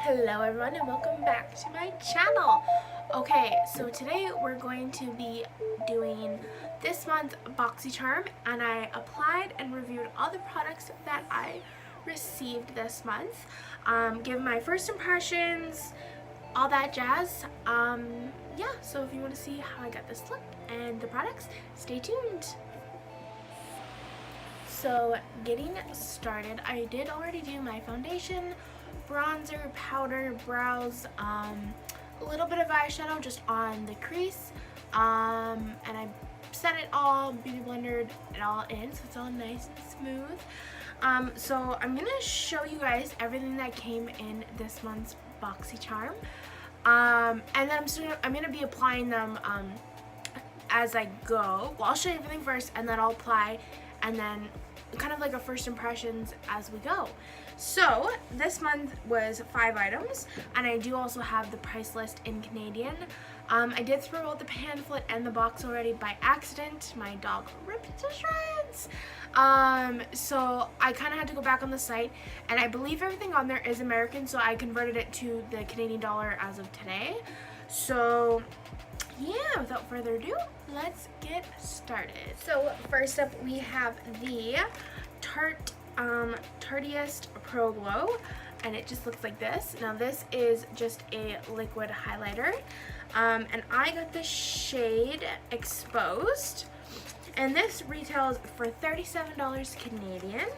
Hello everyone and welcome back to my channel. Okay, so today we're going to be doing this month's Boxycharm, and I applied and reviewed all the products that I received this month. Give my first impressions, all that jazz. Yeah, so if you want to see how I got this look and the products, stay tuned. So getting started, I did already do my foundation, bronzer, powder, brows, a little bit of eyeshadow just on the crease, and I set it all, beauty blendered it all in so it's all nice and smooth. So I'm gonna show you guys everything that came in this month's Boxycharm, and then I'm gonna be applying them as I go. Well, I'll show you everything first and then I'll apply, and then kind of like a first impressions as we go. So this month was 5 items, and I do also have the price list in Canadian. I did throw out the pamphlet and the box already by accident. My dog ripped it to shreds. So I kind of had to go back on the site, and I believe everything on there is American, so I converted it to the Canadian dollar as of today. So yeah, without further ado, let's get started. So first up we have the Tarteist Pro Glow, and it just looks like this. Now this is just a liquid highlighter, and I got the shade Exposed, and this retails for $37 Canadian,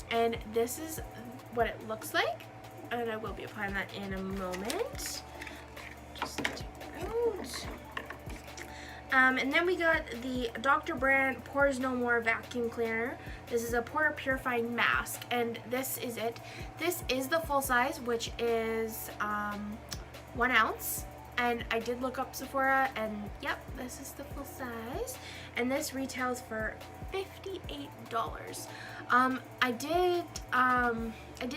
and this is what it looks like, and I will be applying that in a moment. Just take it out. And then we got the Dr. Brandt Pores No More Vacuum Cleaner. This is a pore purifying mask, and this is it. This is the full size, which is 1 ounce. And I did look up Sephora, and yep, this is the full size. And this retails for $58. I did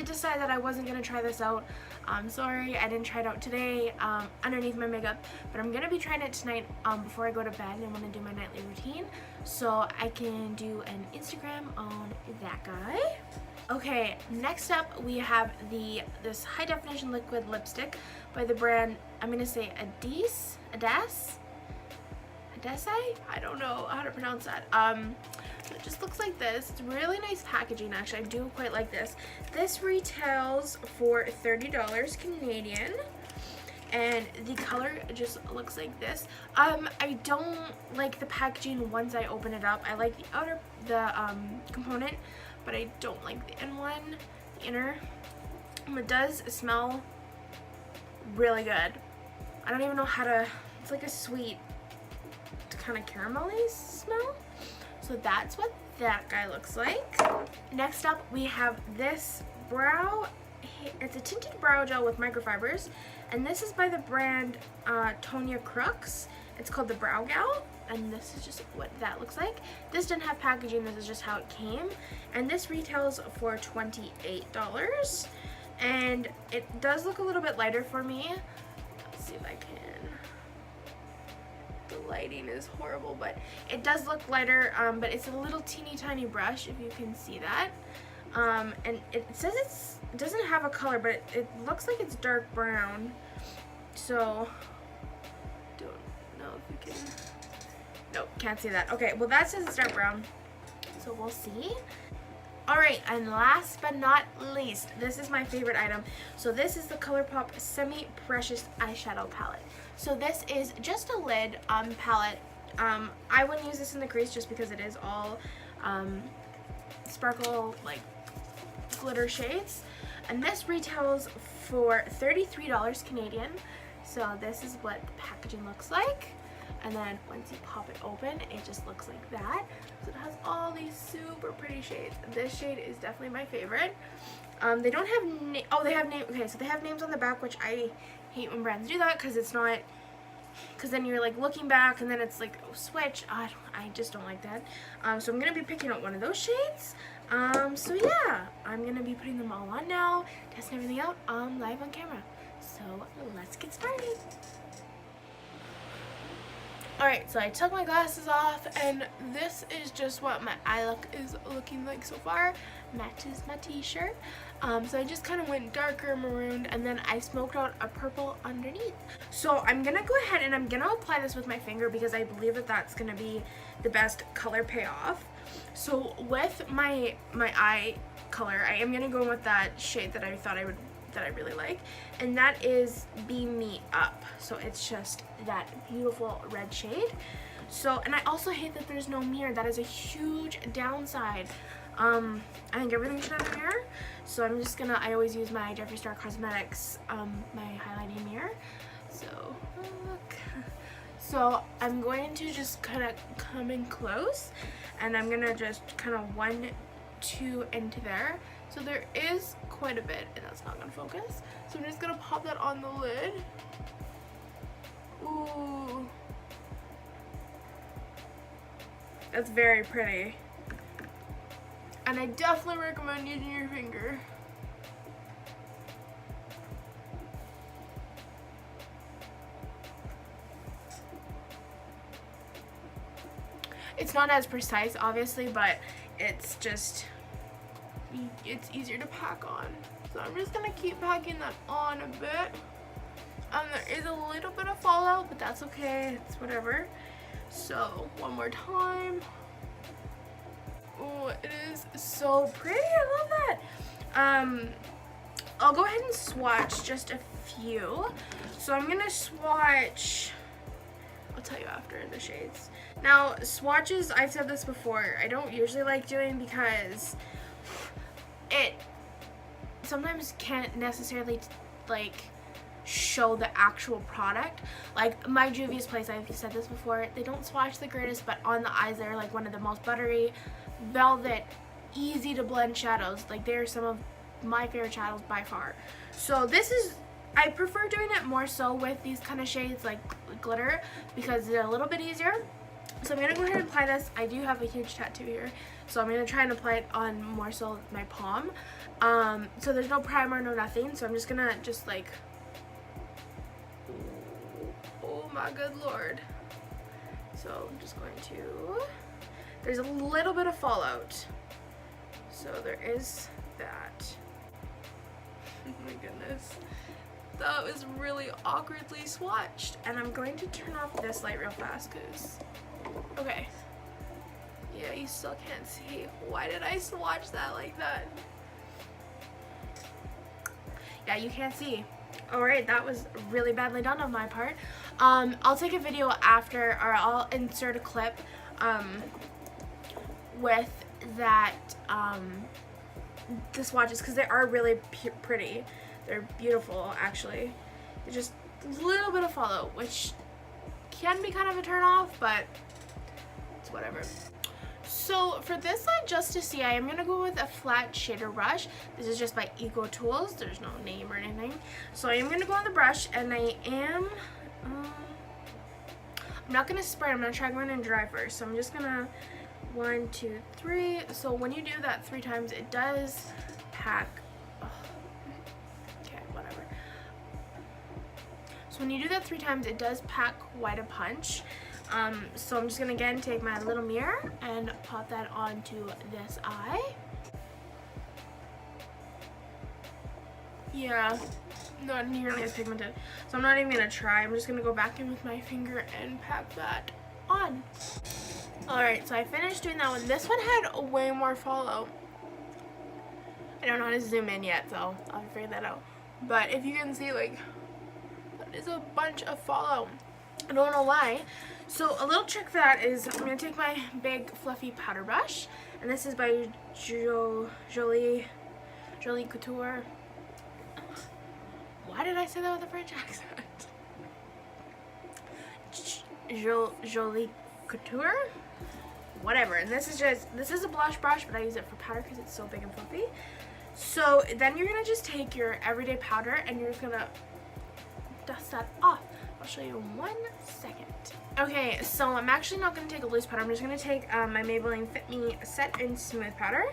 decide that I wasn't gonna try this out. I'm sorry, I didn't try it out today underneath my makeup, but I'm gonna be trying it tonight before I go to bed and want to do my nightly routine, so I can do an Instagram on that guy. Okay, next up we have this high definition liquid lipstick by the brand, I'm gonna say Adese? I don't know how to pronounce that. It just looks like this. It's really nice packaging, actually. I do quite like this. This retails for $30 Canadian, and the color just looks like this. I don't like the packaging once I open it up. I like the component, but I don't like the inner. It does smell really good. I don't even know how to, it's like a sweet kind of caramelly smell. So that's what that guy looks like. Next up we have this it's a tinted brow gel with microfibers, and this is by the brand Tonya Crux. It's called the Brow Gal, and this is just what that looks like. This didn't have packaging, this is just how it came, and this retails for $28, and it does look a little bit lighter for me. Let's see if I can. The lighting is horrible, but it does look lighter, but it's a little teeny tiny brush, if you can see that, and it says it doesn't have a color, but it looks like it's dark brown, so don't know if you can, nope, can't see that. Okay, well that says it's dark brown, so we'll see. Alright, and last but not least, this is my favorite item. So this is the ColourPop Semi Precious Eyeshadow Palette. So this is just a lid palette. I wouldn't use this in the crease just because it is all sparkle, like glitter shades. And this retails for $33 Canadian. So this is what the packaging looks like. And then once you pop it open, it just looks like that. So it has all these super pretty shades. This shade is definitely my favorite. They don't have they have names. Okay, so they have names on the back, which I hate when brands do that, because it's not, because then you're like looking back and then it's like, oh, switch. I just don't like that. So I'm gonna be picking out one of those shades. So yeah, I'm gonna be putting them all on now, testing everything out live on camera. So let's get started. Alright, so I took my glasses off, and this is just what my eye look is looking like so far. Matches my t-shirt. So I just kind of went darker maroon, and then I smoked out a purple underneath. So I'm gonna go ahead and I'm gonna apply this with my finger because I believe that that's gonna be the best color payoff. So with my eye color, I am gonna go with that shade that I really like, and that is Beam Me Up. So it's just that beautiful red shade. So, and I also hate that there's no mirror. That is a huge downside. I think everything should have a mirror. So I'm just gonna, I always use my Jeffree Star Cosmetics, my highlighting mirror. So, look. So I'm going to just kind of come in close, and I'm gonna just kind of 1, 2 into there. So there is quite a bit, and that's not gonna focus. So I'm just gonna pop that on the lid. Ooh. That's very pretty. And I definitely recommend using your finger. It's not as precise, obviously, but it's just, it's easier to pack on. So I'm just gonna keep packing that on a bit. There is a little bit of fallout, but that's okay, it's whatever. So one more time. Oh, it is so pretty, I love that. I'll go ahead and swatch just a few. So I'm gonna swatch, I'll tell you after the shades. Now, swatches, I've said this before, I don't usually like doing because it sometimes can't necessarily like show the actual product. Like my Juvia's Place, I've said this before, they don't swatch the greatest, but on the eyes they're like one of the most buttery, velvet, easy to blend shadows. Like they're some of my favorite shadows by far. So this is, I prefer doing it more so with these kind of shades like glitter because they're a little bit easier. So I'm gonna go ahead and apply this. I do have a huge tattoo here, so I'm gonna try and apply it on more so my palm. So there's no primer, no nothing, so I'm just gonna like, oh my good lord. So I'm just going to, there's a little bit of fallout, so there is that. Oh my goodness, that was really awkwardly swatched. And I'm going to turn off this light real fast because, okay, yeah, you still can't see. Why did I swatch that like that? Yeah, you can't see. Alright, that was really badly done on my part. I'll take a video after, or I'll insert a clip with that, the swatches, because they are really pretty. They're beautiful, actually. They're just a little bit of fallout, which can be kind of a turn off, but it's whatever. So for this side, just to see, I am going to go with a flat shader brush. This is just by Eco Tools. There's no name or anything. So I am going to go on the brush, and I am, I'm not going to spray. I'm going to try going in dry first. So I'm just going to 1, 2, 3. So when you do that 3 times, it does pack. Oh, okay, whatever. So when you do that 3 times, it does pack quite a punch. So I'm just gonna again take my little mirror and pop that onto this eye. Yeah, not nearly as pigmented. So I'm not even gonna try. I'm just gonna go back in with my finger and pack that on. Alright, so I finished doing that one. This one had way more fallout. I don't know how to zoom in yet, so I'll figure that out. But if you can see, like, that is a bunch of fallout. I don't know why. So a little trick for that is I'm going to take my big fluffy powder brush, and this is by Jolie Couture. Why did I say that with a French accent? Jolie Couture? Whatever. And this is a blush brush, but I use it for powder because it's so big and fluffy. So then you're going to just take your everyday powder and you're just going to dust that off. I'll show you in 1 second. Okay, so I'm actually not going to take a loose powder. I'm just going to take my Maybelline Fit Me Set and Smooth powder.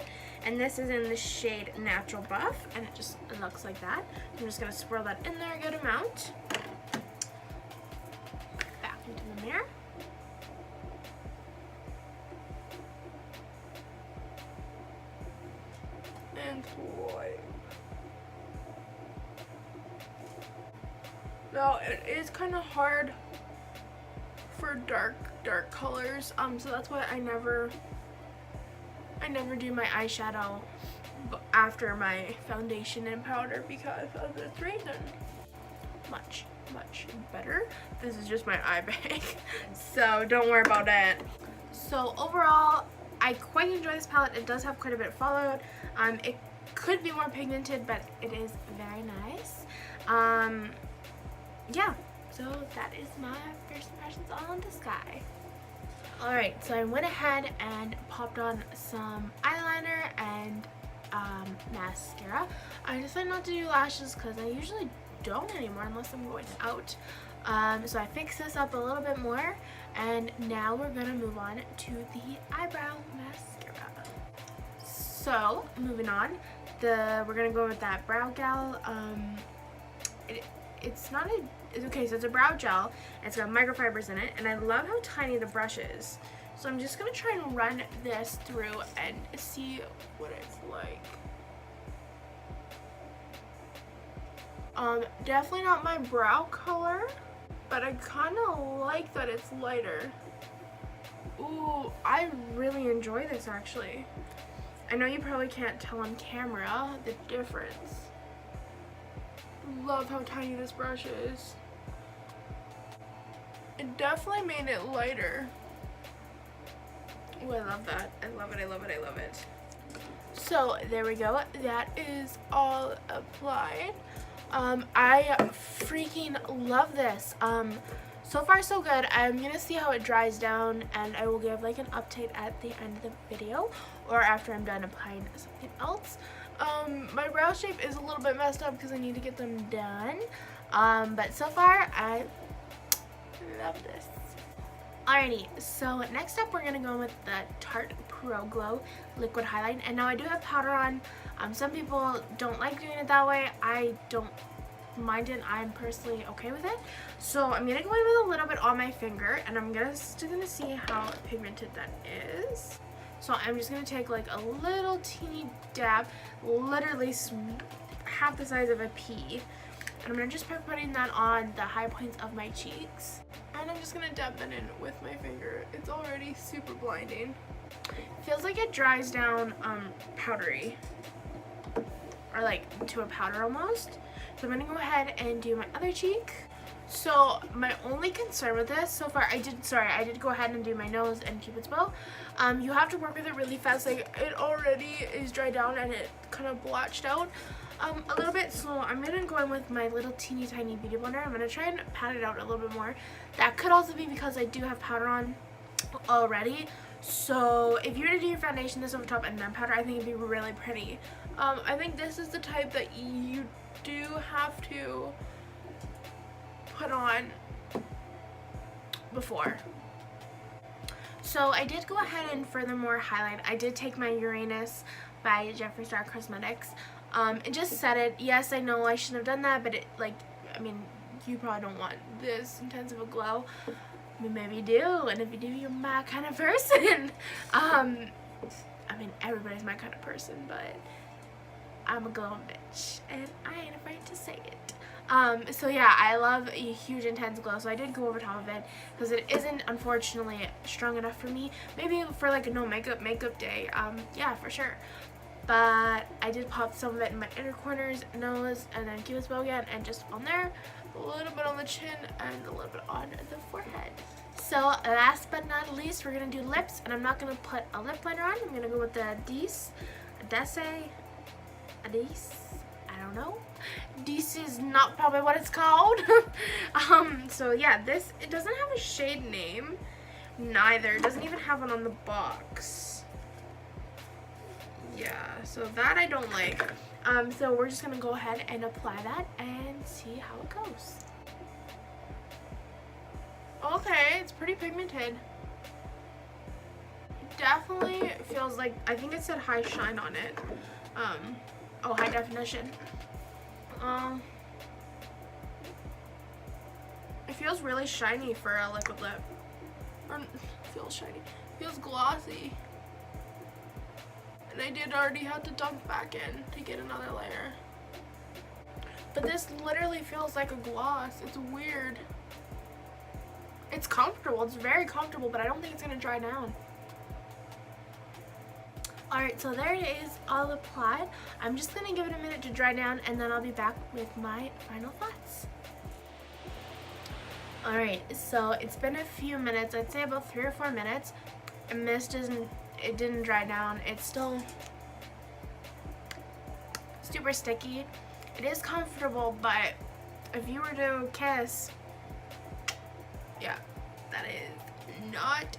And this is in the shade Natural Buff. And it looks like that. I'm just going to swirl that in there a good amount. Back into the mirror. And wipe. Now it is kind of hard for dark colors, so that's why I never do my eyeshadow after my foundation and powder, because of this reason. Much better. This is just my eye bag, so don't worry about it. So overall, I quite enjoy this palette. It does have quite a bit of fallout. It could be more pigmented, but it is very nice. Yeah, so that is my first impressions on this guy. Alright, so I went ahead and popped on some eyeliner and mascara. I decided not to do lashes because I usually don't anymore unless I'm going out. So I fixed this up a little bit more, and now we're gonna move on to the eyebrow mascara. So moving on, we're gonna go with that Brow Gal. It's not a, okay, so it's a brow gel. It's got microfibers in it, and I love how tiny the brush is. So I'm just gonna try and run this through and see what it's like. Definitely not my brow color, but I kind of like that it's lighter. Ooh, I really enjoy this actually. I know you probably can't tell on camera the difference. Love how tiny this brush is. It definitely made it lighter. Oh, I love that. I love it, I love it, I love it. So there we go. That is all applied. I freaking love this. So far so good. I'm gonna see how it dries down, and I will give like an update at the end of the video or after I'm done applying something else. My brow shape is a little bit messed up because I need to get them done. But so far I love this. Alrighty, so next up we're gonna go with the Tarte Pro Glow liquid highlight, and now I do have powder on. Some people don't like doing it that way. I don't mind it. I'm personally okay with it. So I'm gonna go in with a little bit on my finger, and I'm still gonna see how pigmented that is. So I'm just gonna take like a little teeny dab, literally half the size of a pea, and I'm gonna just start putting that on the high points of my cheeks. And I'm just gonna dab that in with my finger. It's already super blinding. Feels like it dries down powdery, or like to a powder almost. So I'm gonna go ahead and do my other cheek. So my only concern with this so far, I did go ahead and do my nose and Cupid's bow. You have to work with it really fast. Like, it already is dried down and it kind of blotched out a little bit. So I'm gonna go in with my little teeny tiny beauty blender. I'm gonna try and pat it out a little bit more. That could also be because I do have powder on already. So if you were to do your foundation this over top and then powder, I think it'd be really pretty. I think this is the type that you do have to put on before. So I did go ahead and furthermore highlight. I did take my Uranus by Jeffree Star Cosmetics and just set it. Yes, I know I shouldn't have done that, but it, like, I mean, you probably don't want this intense of a glow. I mean, maybe you do, and if you do, you're my kind of person. I mean, everybody's my kind of person, but I'm a glowing bitch, and I ain't afraid to say it. So yeah, I love a huge intense glow, so I did go over top of it because it isn't, unfortunately, strong enough for me. Maybe for like a no makeup day, yeah, for sure. But I did pop some of it in my inner corners, nose, and then Cupid's bow again, and just on there, a little bit on the chin, and a little bit on the forehead. So last but not least, we're gonna do lips, and I'm not gonna put a lip liner on. I'm gonna go with the Adese, I don't know. This is not probably what it's called. So yeah, it doesn't have a shade name, neither. It doesn't even have one on the box. Yeah, so that I don't like. So we're just gonna go ahead and apply that and see how it goes. Okay, it's pretty pigmented. It definitely feels like, I think it said high shine on it. Oh, high definition. It feels really shiny for a liquid lip. Or, feels shiny. Feels glossy. And I did already have to dunk back in to get another layer. But this literally feels like a gloss. It's weird. It's comfortable. It's very comfortable, but I don't think it's going to dry down. Alright, so there it is, all applied. I'm just going to give it a minute to dry down, and then I'll be back with my final thoughts. Alright, so it's been a few minutes. I'd say about 3 or 4 minutes. And mist it didn't dry down. It's still super sticky. It is comfortable, but if you were to kiss, yeah, that is not,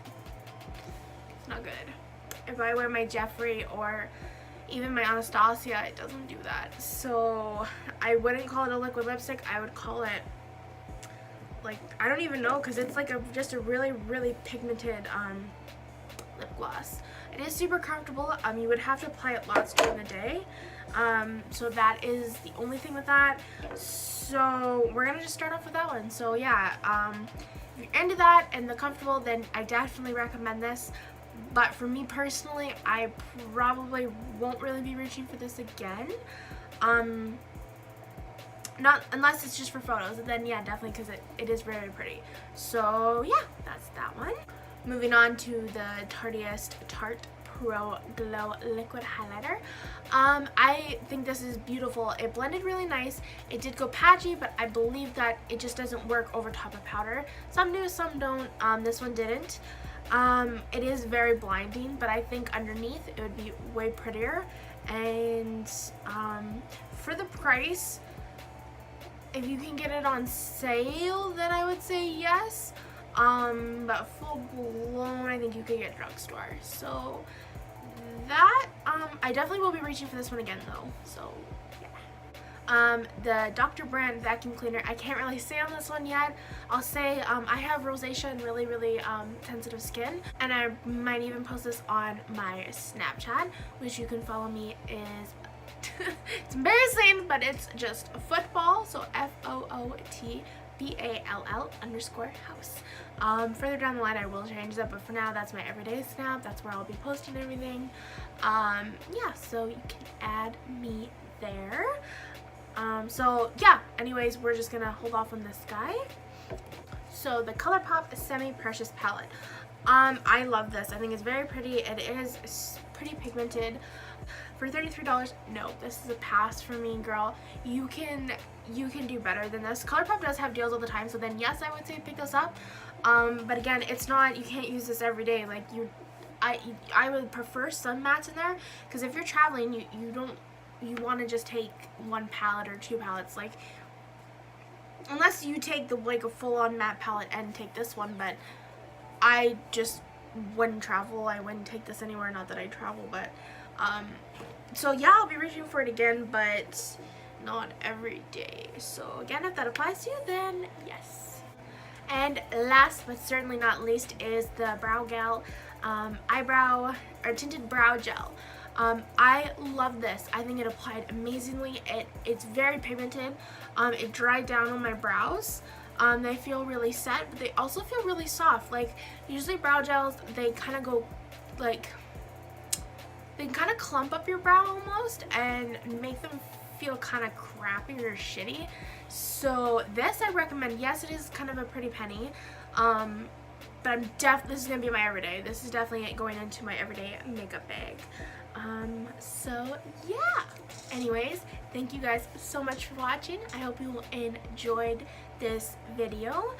it's not good. If I wear my Jeffree or even my Anastasia, it doesn't do that. So I wouldn't call it a liquid lipstick. I would call it, like, I don't even know, because it's like just a really, really pigmented lip gloss. It is super comfortable. You would have to apply it lots during the day. So that is the only thing with that. So we're gonna just start off with that one. So yeah, if you're into that and the comfortable, then I definitely recommend this. But for me personally, I probably won't really be reaching for this again. Not unless it's just for photos, and then yeah, definitely, because it is very pretty. So yeah, that's that one. Moving on to the Tarte Pro Glow Liquid Highlighter. I think this is beautiful. It blended really nice. It did go patchy, but I believe that it just doesn't work over top of powder. Some do, some don't. This one didn't. It is very blinding, but I think underneath it would be way prettier. And for the price, if you can get it on sale, then I would say yes. But full blown, I think you could get drugstore. So that, I definitely will be reaching for this one again though. So yeah. The Dr. Brand vacuum cleaner, I can't really say on this one yet. I'll say I have rosacea and really, really sensitive skin, and I might even post this on my Snapchat, which you can follow me is it's embarrassing, but it's just football, so FOOTBALL_house. Further down the line I will change that, but for now that's my everyday Snap. That's where I'll be posting everything. Yeah, so you can add me there. So yeah, anyways, we're just gonna hold off on this guy. So the ColourPop Semi-Precious Palette. I love this. I think it's very pretty. It is pretty pigmented. For $33, no, this is a pass for me, girl. You can do better than this. ColourPop does have deals all the time, so then yes, I would say pick this up. But again, it's not, you can't use this every day. Like I would prefer some mattes in there, because if you're traveling, you want to just take one palette or two palettes, like unless you take a full-on matte palette and take this one. But I just wouldn't travel. I wouldn't take this anywhere. Not that I travel, but so yeah, I'll be reaching for it again, but not every day. So again, if that applies to you, then yes. And last but certainly not least is the Brow Gel eyebrow or tinted brow gel. I love this. I think it applied amazingly. It's very pigmented. It dried down on my brows. They feel really set, but they also feel really soft. Like usually brow gels, they kind of go like, they kind of clump up your brow almost and make them feel kind of crappy or shitty. So this I recommend. Yes, it is kind of a pretty penny, but this is gonna be my everyday. This is definitely going into my everyday makeup bag. So yeah, anyways, thank you guys so much for watching. I hope you enjoyed this video.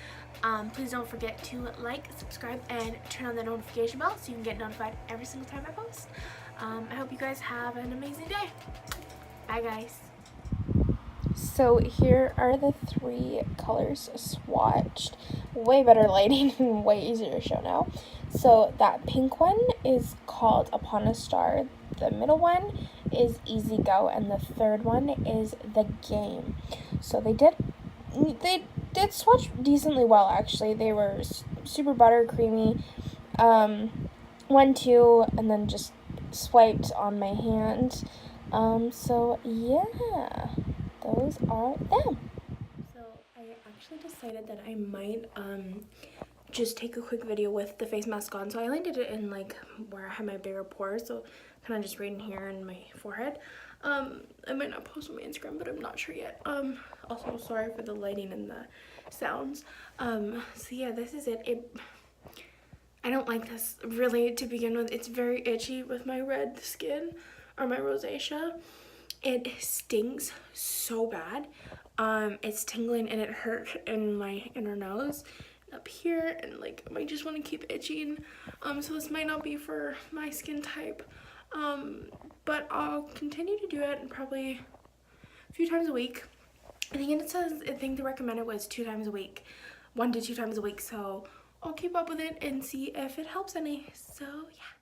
Please don't forget to like, subscribe, and turn on the notification bell so you can get notified every single time I post. I hope you guys have an amazing day. Bye guys. So here are the 3 colors swatched. Way better lighting and way easier to show now. So that pink one is called Upon a Star. The middle one is Easy Go, and the third one is The Game. So they did swatch decently well, actually. They were super buttercreamy. 1, 2, and then just swiped on my hand. So yeah, those are them. So I actually decided that I might just take a quick video with the face mask on. So I landed it in like where I have my bigger pores, so kind of just right in here in my forehead. I might not post on my Instagram, but I'm not sure yet. Also sorry for the lighting and the sounds. So yeah, this is it. I don't like this really to begin with. It's very itchy with my red skin or my rosacea. It stings so bad. It's tingling and it hurt in my inner nose up here, and like I just want to keep itching. So this might not be for my skin type, but I'll continue to do it, and probably a few times a week. I think the recommended was 2 times a week, 1 to 2 times a week. So I'll keep up with it and see if it helps any. So yeah.